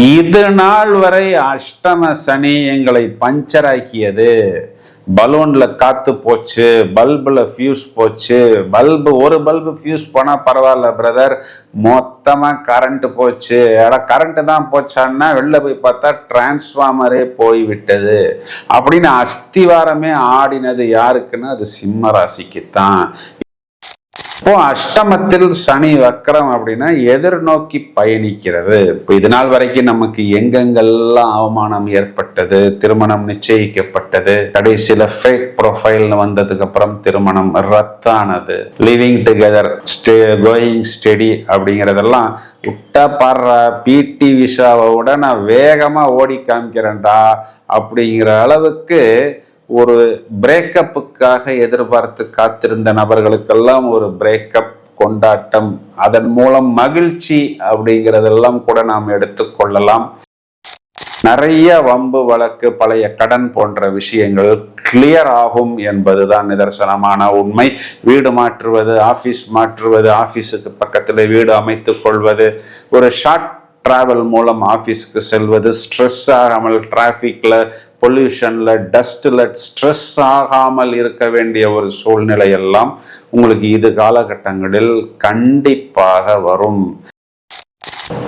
இது நாள் வரை அஷ்டம சனி எங்களை பஞ்சராக்கியது. பலூன்ல காத்து போச்சு, பல்புல ஃபியூஸ் போச்சு. ஒரு பல்பு ஃபியூஸ் போனா பரவாயில்ல பிரதர், மொத்தமா கரண்ட் போச்சு. கரண்ட் தான் போச்சான்னா வெளில போய் பார்த்தா டிரான்ஸ்ஃபார்மரே போய்விட்டது அப்படின்னு அஸ்திவாரமே ஆடினது யாருக்குன்னு அது சிம்ம ராசிக்குத்தான். இப்போ அஷ்டமத்தில் சனி வக்கரம் அப்படின்னா எதிர்நோக்கி பயணிக்கிறது. இப்போ இது நாள் வரைக்கும் நமக்கு எங்கெங்கெல்லாம் அவமானம் ஏற்பட்டது, திருமணம் நிச்சயிக்கப்பட்டது, கடைசியில ஃபேக் ப்ரொஃபைல்னு வந்ததுக்கு அப்புறம் திருமணம் ரத்தானது, லிவிங் டுகெதர், கோயிங் ஸ்டெடி அப்படிங்கிறதெல்லாம் விட்டா பாடுற பிடி விஷாவை விட நான் வேகமா ஓடி காமிக்கிறேன்டா அப்படிங்கிற அளவுக்கு ஒரு பிரேக்கப்புக்காக எதிர்பார்த்து காத்திருந்த நபர்களுக்கெல்லாம் ஒரு பிரேக்கப் கொண்டாட்டம், அதன் மூலம் மகிழ்ச்சி அப்படிங்கிறதெல்லாம் கூட நாம் எடுத்துக்கொள்ளலாம். நிறைய வம்பு வழக்கு, பழைய கடன் போன்ற விஷயங்கள் கிளியர் ஆகும் என்பதுதான் நிதர்சனமான உண்மை. வீடு மாற்றுவது, ஆபீஸ் மாற்றுவது, ஆபீஸுக்கு பக்கத்தில் வீடு அமைத்துக் கொள்வது, ஒரு ஷார்ட் டிராவல் மூலம் ஆபீஸ்க்கு செல்வது, ஸ்ட்ரெஸ் ஆகாமல் டிராபிக்ல, பொல்யூஷன்ல, டஸ்ட்ல ஸ்ட்ரெஸ் ஆகாமல் இருக்க வேண்டிய ஒரு சூழ்நிலை எல்லாம் உங்களுக்கு இது காலகட்டங்களில் கண்டிப்பாக வரும்.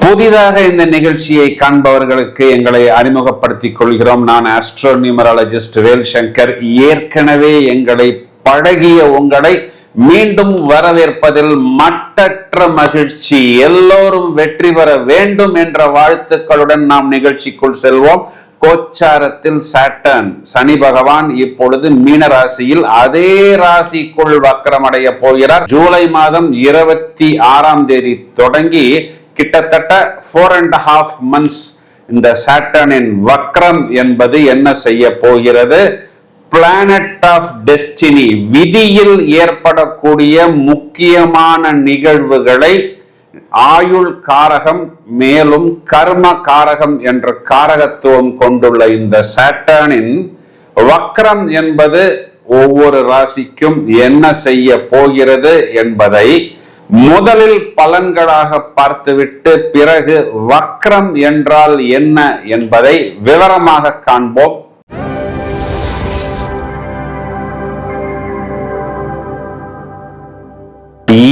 புதிதாக இந்த நிகழ்ச்சியை காண்பவர்களுக்கு எங்களை அறிமுகப்படுத்திக் கொள்கிறோம். நான் ஆஸ்ட்ரோ நியூமராலஜிஸ்ட் வேல்சங்கர். ஏற்கனவே எங்களை பழகிய உங்களை மீண்டும் வரவேற்பதில் மட்டற்ற மகிழ்ச்சி. எல்லோரும் வெற்றி பெற வேண்டும் என்ற வாழ்த்துக்களுடன் நாம் நிகழ்ச்சிக்குள் செல்வோம். கோச்சாரத்தில் சாட்டர்ன் சனி பகவான் இப்பொழுது மீன ராசியில் அதே ராசிக்குள் வக்கரமடைய போகிறார். ஜூலை மாதம் 26ஆம் தேதி தொடங்கி கிட்டத்தட்ட 4.5 months இந்த சாட்டர்னின் வக்ரம் என்பது என்ன செய்ய போகிறது? பிளானட் ஆஃப் டெஸ்டினி, விதியில் ஏற்படக்கூடிய முக்கியமான நிகழ்வுகளை ஆயுள் காரகம் மேலும் கர்ம காரகம் என்ற காரகத்துவம் கொண்டுள்ள இந்த சாட்டர்னின் வக்ரம் என்பது ஒவ்வொரு ராசிக்கும் என்ன செய்ய போகிறது என்பதை முதலில் பலன்களாக பார்த்துவிட்டு பிறகு வக்ரம் என்றால் என்ன என்பதை விவரமாக காண்போம்.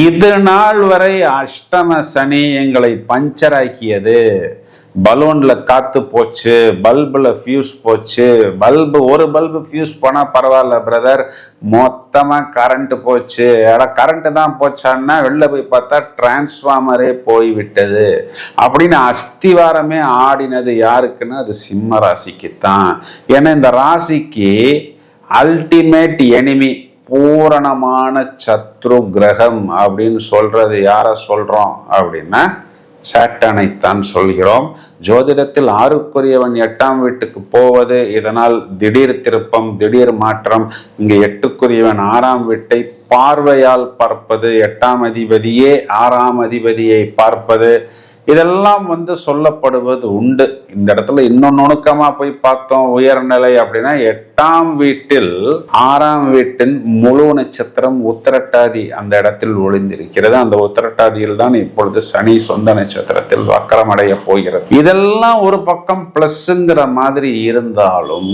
இது நாள் வரை அஷ்டம சனி எங்களை பஞ்சராக்கியது. பலூன்ல காத்து போச்சு, பல்புல ஃபியூஸ் போச்சு. ஒரு பல்பு ஃபியூஸ் போனா பரவாயில்ல பிரதர், மொத்தமா கரண்ட் போச்சு. கரண்ட் தான் போச்சான்னா வெளில போய் பார்த்தா டிரான்ஸ்ஃபார்மரே போய்விட்டது அப்படின்னு அஸ்திவாரமே ஆடினது யாருக்குன்னு அது சிம்ம ராசிக்குத்தான். ஏன்னா இந்த ராசிக்கு அல்டிமேட் எனிமி, பூரணமான சத்ரு கிரகம் அப்படின்னு சொல்றது யார சொல்றோம் அப்படின்னா சாட்டர்னைத்தான் சொல்கிறோம். ஜோதிடத்தில் 6க்குரியவன் 8ஆம் வீட்டுக்கு போவது, இதனால் திடீர் திருப்பம், திடீர் மாற்றம். இங்க 8க்குரியவன் 6ஆம் வீட்டை பார்வையால் பார்ப்பது, 8ஆம் அதிபதியே 6ஆம் அதிபதியை பார்ப்பது, இதெல்லாம் சொல்லப்படுவது உண்டு. இந்த இடத்துல இன்னும் நுணுக்கமா போய் பார்த்தோம் உயர்நிலை அப்படின்னா 8ஆம் வீட்டில் 6ஆம் வீட்டின் முழு நட்சத்திரம் உத்திரட்டாதி அந்த இடத்தில் ஒளிந்திருக்கிறது. அந்த உத்திரட்டாதியில் தான் இப்பொழுது சனி சொந்த நட்சத்திரத்தில் வக்கரமடைய போகிறது. இதெல்லாம் ஒரு பக்கம் பிளஸ்ங்கிற மாதிரி இருந்தாலும்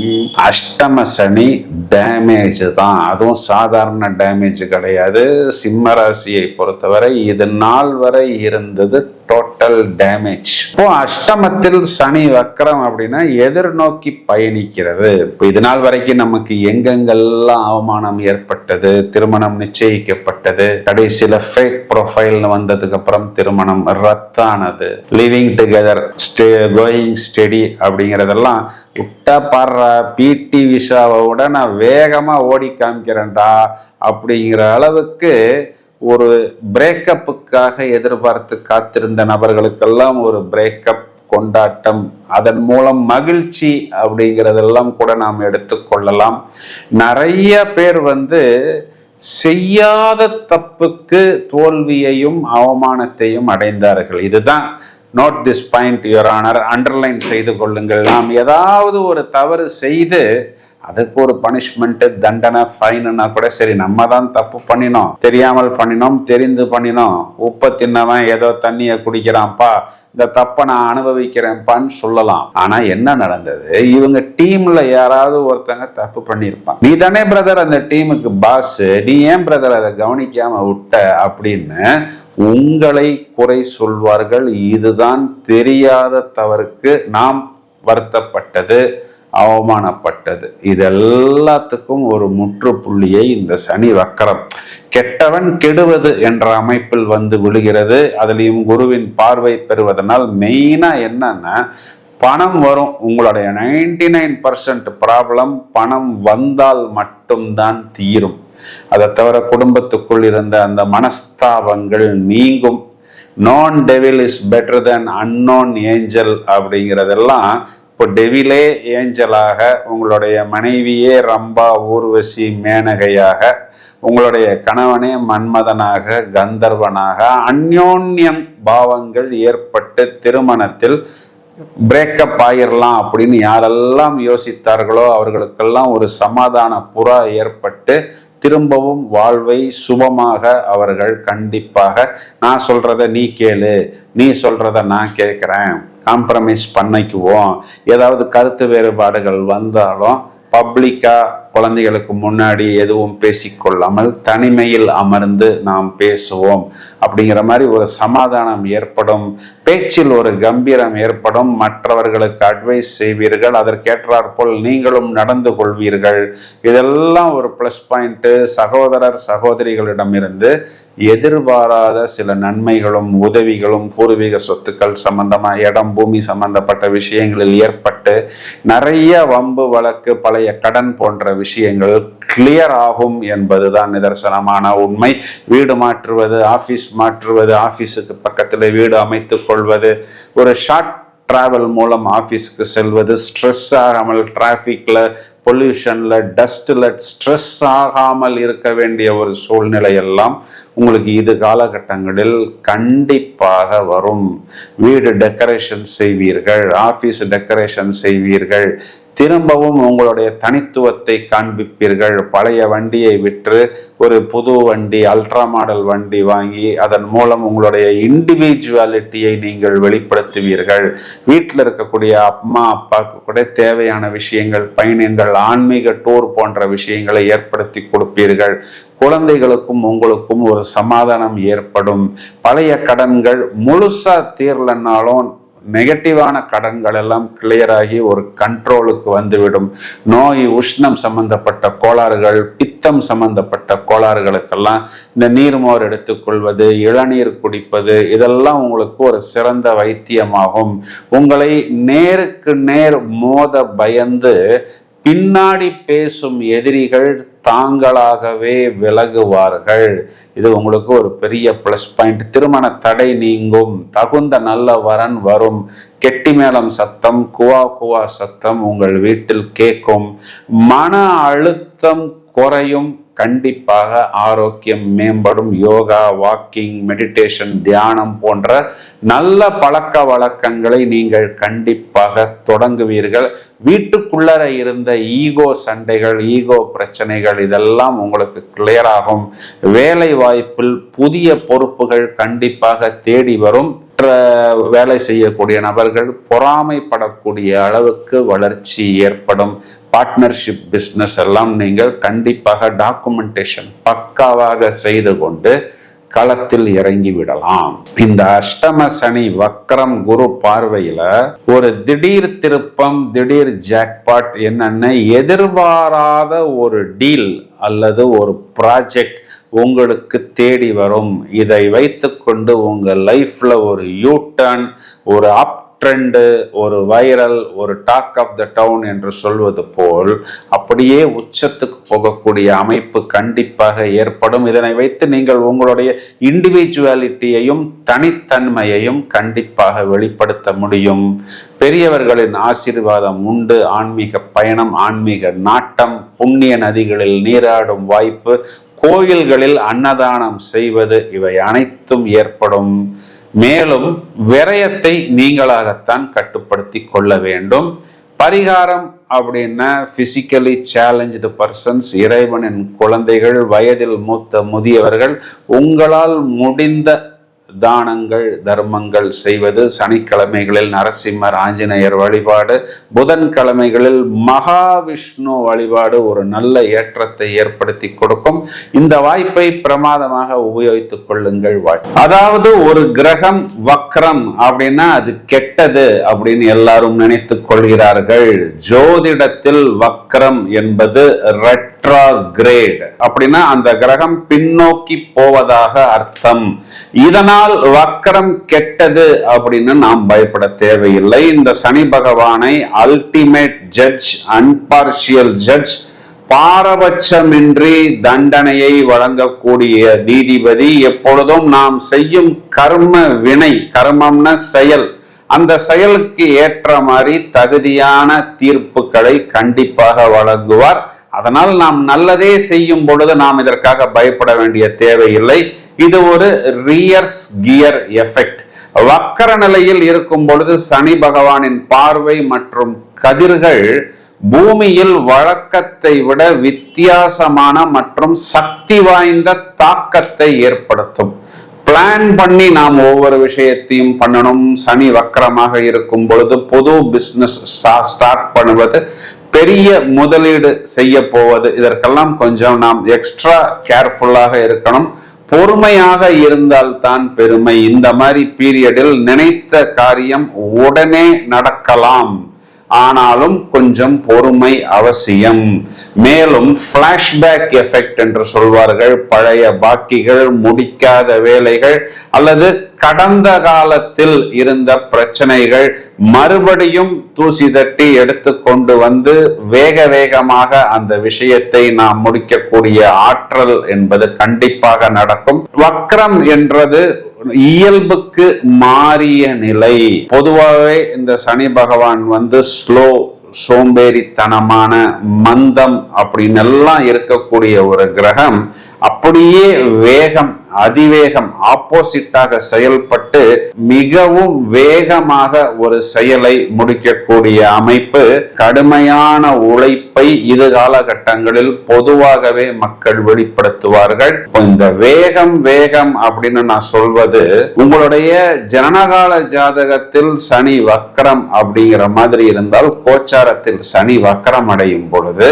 அஷ்டம சனி டேமேஜ் தான். அதுவும் சாதாரண டேமேஜ் கிடையாது. சிம்ம ராசியை பொறுத்தவரை இது நாள் வரை இருந்தது டோட்டல் டேமேஜ். இப்போ அஷ்டமத்தில் சனி வக்கரம் அப்படின்னா எதிர்நோக்கி பயணிக்கிறது. இப்போ இது நாள் வரைக்கும் நமக்கு எங்கெங்கெல்லாம் அவமானம் ஏற்பட்டது, திருமணம் நிச்சயிக்கப்பட்டது, கடைசியில ஃபேக் ப்ரொஃபைல்னு வந்ததுக்கு அப்புறம் திருமணம் ரத்தானது, லிவிங் டுகெதர், கோயிங் ஸ்டெடி அப்படிங்கிறதெல்லாம் விட்டா பாடுற பிடி விஷாவை விட நான் வேகமா ஓடி காமிக்கிறேன்டா அப்படிங்கிற அளவுக்கு ஒரு பிரேக்கப்புக்காக எதிர்பார்த்து காத்திருந்த நபர்களுக்கெல்லாம் ஒரு பிரேக்கப் கொண்டாட்டம், அதன் மூலம் மகிழ்ச்சி அப்படிங்கிறதெல்லாம் கூட நாம் எடுத்துக்கொள்ளலாம். நிறைய பேர் செய்யாத தப்புக்கு தோல்வியையும் அவமானத்தையும் அடைந்தார்கள். இதுதான் note this point your honour, underline செய்து கொள்ளுங்கள். நாம் ஏதாவது ஒரு தவறு செய்து அதுக்கு ஒரு பனிஷ்மெண்ட், தண்டனை, ஃபைனுன்னா கூட சரி, நம்ம தான் தப்பு பண்ணினோம், தெரியாமல் பண்ணினோம், தெரிந்து பண்ணினோம், உப்பை தின்னவன் ஏதோ தண்ணியை குடிக்கிறான்ப்பா, இந்த தப்பை நான் அனுபவிக்கிறேன்ப்பான்னு சொல்லலாம். ஆனா என்ன நடந்தது, இவங்க டீம்ல யாராவது ஒருத்தங்க தப்பு பண்ணியிருப்பான். நீ தானே பிரதர் அந்த டீமுக்கு பாஸ், நீ ஏன் பிரதர் அதை கவனிக்காம விட்ட அப்படின்னு உங்களை குறை சொல்வார்கள். இதுதான் தெரியாத தவறுக்கு நாம் வருத்தப்பட்டது, அவமானப்பட்டது. இது எல்லாத்துக்கும் ஒரு முற்றுப்புள்ளியை இந்த சனி வக்கரம், கெட்டவன் கெடுவது என்ற அமைப்பில் வந்து விழுகிறது. அதுலயும் குருவின் பார்வை பெறுவதனால் மெயினா என்னன்னா, பணம் வரும். உங்களுடைய 99% ப்ராப்ளம் பணம் வந்தால் மட்டும்தான் தீரும். அதை தவிர குடும்பத்துக்குள் இருந்த அந்த மனஸ்தாபங்கள் நீங்கும். Known devil is better then unknown angel அப்படிங்கிறதெல்லாம் இப்போ டெவிலே ஏஞ்சலாக, உங்களுடைய மனைவியே ரம்பா, ஊர்வசி, மேனகையாக, உங்களுடைய கணவனே மன்மதனாக, கந்தர்வனாக, அந்யோன்யம் பாவங்கள் ஏற்பட்டு திருமணத்தில் பிரேக்கப் ஆயிரலாம் அப்படின்னு யாரெல்லாம் யோசித்தார்களோ அவர்களுக்கெல்லாம் ஒரு சமாதான புறா ஏற்பட்டு திரும்பவும் வாழ்வை சுபமாக அவர்கள் கண்டிப்பாக, நான் சொல்றத நீ கேளு, நீ சொல்றத நான் கேட்கிறேன், காம்ப்ரமைஸ் பண்ணிக்குவோம், ஏதாவது கருத்து வேறுபாடுகள் வந்தாலும் பப்ளிக்கா குழந்தைகளுக்கு முன்னாடி எதுவும் பேசிக்கொள்ளாமல் தனிமையில் அமர்ந்து நாம் பேசுவோம் அப்படிங்கிற மாதிரி ஒரு சமாதானம் ஏற்படும். பேச்சில் ஒரு கம்பீரம் ஏற்படும். மற்றவர்களுக்கு அட்வைஸ் செய்வீர்கள், அதற்கேற்றாற்போல் நீங்களும் நடந்து கொள்வீர்கள். இதெல்லாம் ஒரு பிளஸ் பாயிண்ட். சகோதரர் சகோதரிகளிடமிருந்து எதிர்பாராத சில நன்மைகளும் உதவிகளும் பூர்வீக சொத்துக்கள் சம்பந்தமா, இடம் பூமி சம்பந்தப்பட்ட விஷயங்களில் ஏற்பட்டு நிறைய வம்பு வழக்கு, பழைய கடன் போன்ற விஷயங்கள் கிளியர் ஆகும் என்பதுதான் நிதர்சனமான உண்மை. வீடு மாற்றுவது, ஆபீஸ் மாற்றுவது, ஆபீஸுக்கு பக்கத்தில் வீடு அமைத்துக் கொள்வது, ஒரு ஷார்ட் டிராவல் மூலம் ஆபீஸ்க்கு செல்வது, ஸ்ட்ரெஸ் ஆகாமல் டிராபிக்ல, பொல்யூஷன்ல, டஸ்ட்ல ஸ்ட்ரெஸ் ஆகாமல் இருக்க வேண்டிய ஒரு சூழ்நிலை எல்லாம் உங்களுக்கு இது காலகட்டங்களில் கண்டிப்பாக வரும். வீடு டெக்கரேஷன் செய்வீர்கள், ஆபீஸ் டெக்கரேஷன் செய்வீர்கள், திரும்பவும் உங்களுடைய தனித்துவத்தை காண்பிப்பீர்கள். பழைய வண்டியை விற்று ஒரு புது வண்டி, அல்ட்ரா மாடல் வண்டி வாங்கி அதன் மூலம் உங்களுடைய இண்டிவிஜுவாலிட்டியை நீங்கள் வெளிப்படுத்துவீர்கள். வீட்டில் இருக்கக்கூடிய அம்மா அப்பாவுக்கு கூட தேவையான விஷயங்கள், பயணங்கள், ஆன்மீக டூர் போன்ற விஷயங்களை ஏற்படுத்தி கொடுப்பீர்கள். குழந்தைகளுக்கும் உங்களுக்கும் ஒரு சமாதானம் ஏற்படும். பழைய கடன்கள் முழுசா தீரலனாலும் நெகட்டிவான கடன்கள் எல்லாம் கிளியர் ஆகி ஒரு கண்ட்ரோலுக்கு வந்துவிடும். நோய், உஷ்ணம் சம்பந்தப்பட்ட கோளாறுகள், பித்தம் சம்பந்தப்பட்ட கோளாறுகளுக்கெல்லாம் இந்த நீர்மோர் எடுத்துக்கொள்வது, இளநீர் குடிப்பது, இதெல்லாம் உங்களுக்கு ஒரு சிறந்த வைத்தியமாகும். உங்களை நேருக்கு நேர் மோத பயந்து பின்னாடி பேசும் எதிரிகள் தாங்களாகவே விலகுவார்கள். இது உங்களுக்கு ஒரு பெரிய பிளஸ் பாயிண்ட். திருமண தடை நீங்கும், தகுந்த நல்ல வரன் வரும். கெட்டி மேளம் சத்தம், குவா குவா சத்தம் உங்கள் வீட்டில் கேட்கும். மன அழுத்தம் குறையும். கண்டிப்பாக ஆரோக்கியம் மேம்படும். யோகா, வாக்கிங், மெடிடேஷன், தியானம் போன்ற நல்ல பழக்க வழக்கங்களை நீங்கள் கண்டிப்பாக தொடங்குவீர்கள். வீட்டுக்குள்ளர இருந்த ஈகோ சண்டைகள், ஈகோ பிரச்சனைகள் இதெல்லாம் உங்களுக்கு கிளியர் ஆகும். வேலை வாய்ப்பில் புதிய பொறுப்புகள் கண்டிப்பாக தேடி வரும். வேலை செய்யக்கூடிய நபர்கள் பொறாமைப்படக்கூடிய அளவுக்கு வளர்ச்சி ஏற்படும். பார்ட்னர்ஷிப் பிஸ்னஸ் எல்லாம் நீங்கள் கண்டிப்பாக டாக்குமெண்டேஷன் பக்காவாக செய்து கொண்டு களத்தில் இறங்கி விடலாம். இந்த அஷ்டம சனி வக்கரம் குரு பார்வையில ஒரு திடீர் திருப்பம், திடீர் ஜாக்பாட், என்னன்னா எதிர்பாராத ஒரு டீல் அல்லது ஒரு ப்ராஜெக்ட் உங்களுக்கு தேடி வரும். இதை வைத்துக்கொண்டு உங்க லைஃப்ல ஒரு யூ டர்ன், ஒரு அப் ட்ரெண்டு, ஒரு வைரல், ஒரு டாக் ஆஃப் த டவுன் என்று சொல்வது போல் அப்படியே உச்சத்துக்கு போகக்கூடிய அமைப்பு கண்டிப்பாக ஏற்படும். இதனை வைத்து நீங்கள் உங்களுடைய இண்டிவிஜுவாலிட்டியையும் தனித்தன்மையையும் கண்டிப்பாக வெளிப்படுத்த முடியும். பெரியவர்களின் ஆசீர்வாதம் உண்டு. ஆன்மீக பயணம், ஆன்மீக நாட்டம், புண்ணிய நதிகளில் நீராடும் வாய்ப்பு, கோயில்களில் அன்னதானம் செய்வது, இவை அனைத்தும் ஏற்படும். மேலும் விரயத்தை நீங்களாகத்தான் கட்டுப்படுத்தி கொள்ள வேண்டும். பரிகாரம் அப்படின்னா பிசிக்கலி சேலஞ்சு பர்சன்ஸ், இறைவனின் குழந்தைகள், வயதில் மூத்த முதியவர்கள், உங்களால் முடிந்த தானங்கள் தர்மங்கள் செய்வது, சனிக்கிழமைகளில் நரசிம்மர் ஆஞ்சநேயர் வழிபாடு, புதன்கிழமைகளில் மகாவிஷ்ணு வழிபாடு ஒரு நல்ல ஏற்றத்தை ஏற்படுத்தி கொடுக்கும். இந்த வாய்ப்பை பிரமாதமாக உபயோகித்துக் கொள்ளுங்கள். அதாவது ஒரு கிரகம் வக்ரம் அப்படின்னா அது கெட்டது அப்படின்னு எல்லாரும் நினைத்துக் கொள்கிறார்கள். ஜோதிடத்தில் வக்ரம் என்பது ரெட்ரோகிரேட் அப்படின்னா அந்த கிரகம் பின்னோக்கி போவதாக அர்த்தம். இதனால் வக்ரம் கெட்டது அப்படின்னு நாம் பயப்பட தேவையில்லை. இந்த சனி பகவானை அல்டிமேட் ஜட்ஜ், அன்பார்ஷியல் ஜட்ஜ், பாரபட்சமின்றி தண்டனையை வழங்கக்கூடிய நீதிபதி, எப்பொழுதும் நாம் செய்யும் கர்ம வினை, கர்மம்னா செயல், அந்த செயலுக்கு ஏற்ற மாதிரி தகுதியான தீர்ப்புகளை கண்டிப்பாக வழங்குவார். அதனால் நாம் நல்லதே செய்யும் பொழுது நாம் இதற்காக பயப்பட வேண்டிய தேவையில்லை. இது ஒரு ரியர்ஸ் கியர் எஃபெக்ட். வக்கர நிலையில் இருக்கும் பொழுது சனி பகவானின் பார்வை மற்றும் கதிர்கள் பூமியில் வழக்கத்தை விட வித்தியாசமான மற்றும் சக்தி வாய்ந்த தாக்கத்தை ஏற்படுத்தும். பிளான் பண்ணி நாம் ஒவ்வொரு விஷயத்தையும் பண்ணணும். சனி வக்கரமாக இருக்கும் பொழுது பொது பிசினஸ் ஸ்டார்ட் பண்ணுவது, பெரிய முதலீடு செய்ய போவது, இதற்கெல்லாம் கொஞ்சம் நாம் எக்ஸ்ட்ரா கேர்ஃபுல்லாக இருக்கணும். பொறுமையாக இருந்தால்தான் பெருமை. இந்த மாதிரி பீரியடில் நினைத்த காரியம் உடனே நடக்கலாம், ஆனாலும் கொஞ்சம் பொறுமை அவசியம். மேலும் பிளாஷ்பேக் எஃபெக்ட் என்று சொல்வார்கள். பழைய பாக்கிகள், முடிக்காத வேலைகள் அல்லது கடந்த காலத்தில் இருந்த பிரச்சனைகள் மறுபடியும் தூசி தட்டி எடுத்துக்கொண்டு வந்து வேக வேகமாக அந்த விஷயத்தை நாம் முடிக்கக்கூடிய ஆற்றல் என்பது கண்டிப்பாக நடக்கும். வக்ரம் என்றது இயல்புக்கு மாறிய நிலை. பொதுவாகவே இந்த சனி பகவான் ஸ்லோ, சோம்பேறித்தனமான, மந்தம் அப்படின்னு எல்லாம் இருக்கக்கூடிய ஒரு கிரகம் அப்படியே வேகம், அதிவேகம், ஆப்போசிட்டாக செயல்பட்டு மிகவும் வேகமாக ஒரு செயலை முடிக்கக்கூடிய அமைப்பு. கடுமையான உழைப்பை இது காலகட்டங்களில் பொதுவாகவே மக்கள் வெளிப்படுத்துவார்கள். இந்த வேகம் அப்படின்னு நான் சொல்வது, உங்களுடைய ஜனனகால ஜாதகத்தில் சனி வக்ரம் அப்படிங்கிற மாதிரி இருந்தால், கோச்சாரத்தில் சனி வக்ரம் அடையும் பொழுது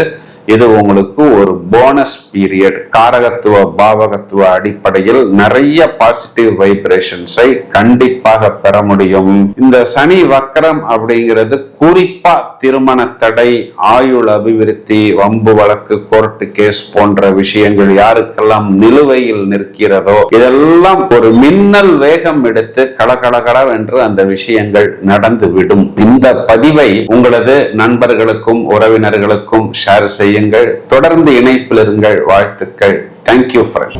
இது உங்களுக்கு ஒரு போனஸ் பீரியட். காரகத்துவ பாவகத்துவ அடிப்படையில் நிறைய பாசிட்டிவ் வைப்ரேஷன்ஸை கண்டிப்பாக பெற முடியும். இந்த சனி வக்ரம் அப்படிங்கிறது குறிப்பா திருமண தடை, ஆயுள் அபிவிருத்தி, வம்பு வழக்கு, கோர்ட்டு கேஸ் போன்ற விஷயங்கள் யாருக்கெல்லாம் நிலுவையில் நிற்கிறதோ இதெல்லாம் ஒரு மின்னல் வேகம் எடுத்து கடகடகடவென்று அந்த விஷயங்கள் நடந்துவிடும். இந்த பதிவை உங்களது நண்பர்களுக்கும் உறவினர்களுக்கும் ஷேர் செய்யுங்கள். தொடர்ந்து இணைப்பில் இருங்கள். வாழ்த்துக்கள். Thank you friend.